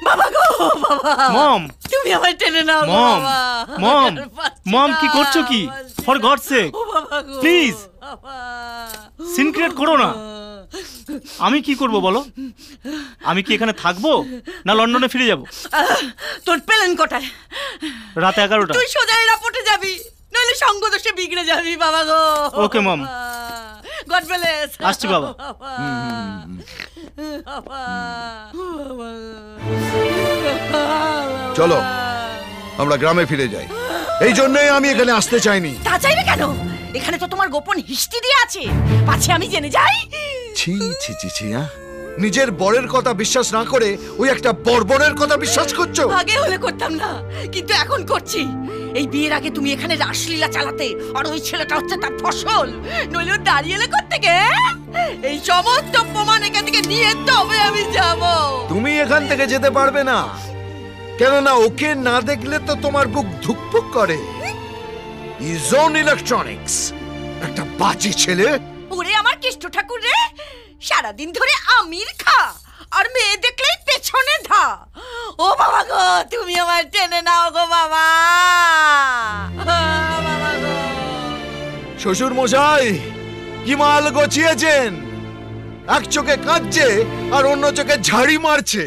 বাবা গো বাবা, মম তুমি আমায় টেনে নাও গো মম বাবা। মম পারছি মম না, কি করছো কি? পারছি ফর না। গড সেক ও বাবা গো, প্লিজ বাবা। সিন ক্রিয়েট করো না। আমি কি করব বলো? আমি কি এখানে থাকবো না লন্ডনে ফিরে যাব? তোর প্লেন কোটায়? রাত 11টা। তুই সোজা এয়ারপোর্টে যাবি, নইলে সঙ্গ দোষে বিগড়ে যাবি বাবা গো। ওকে মম। God bless. আসছি বাবা। চলো আমরা গ্রামে ফিরে যাই। এই জন্যই আমি এখানে আসতে চাইনি। তা চাইবে কেন? এখানে তো তোমার গোপন হিস্ট্রি দিয়ে আছে, পাছে আমি জেনে যাই। ছি ছি ছি ছি, নিজের বরের কথা বিশ্বাস না করে ওই একটা বর্বরের কথা বিশ্বাস করছো? আগে হলে করতাম না, কিন্তু এখন করছি। এই বিয়ের আগে তুমি এখানে রাসলীলা চালাতে, আর ওই ছেলেটা হচ্ছে তার ফসল, নইলে ও দাঁড়িয়ে এলে করতে। এই সমস্ত প্রমাণ এখান থেকে নিয়ে তবে আমি যাব। তুমি এখান থেকে যেতে পারবে না, কেননা ওকে না দেখলে তো তোমার বুক ধুকপুক করে। ইজন ইলেকট্রনিক্স একটা বাজে ছেলে। ওরে আমার কৃষ্ণ ঠাকুর রে, সারাদিন ধরে আমির খা আর মেয়ে দেখলেই পেছনে ধা। ও বাবা গো, তুমি আমার টেনে নাও গো বাবা। বাবা গো। শ্বশুর মশাই কি মাল গছিয়েছেন? এক চোখে কাঁদছে আর অন্য চোখে ঝাড়ি মারছে।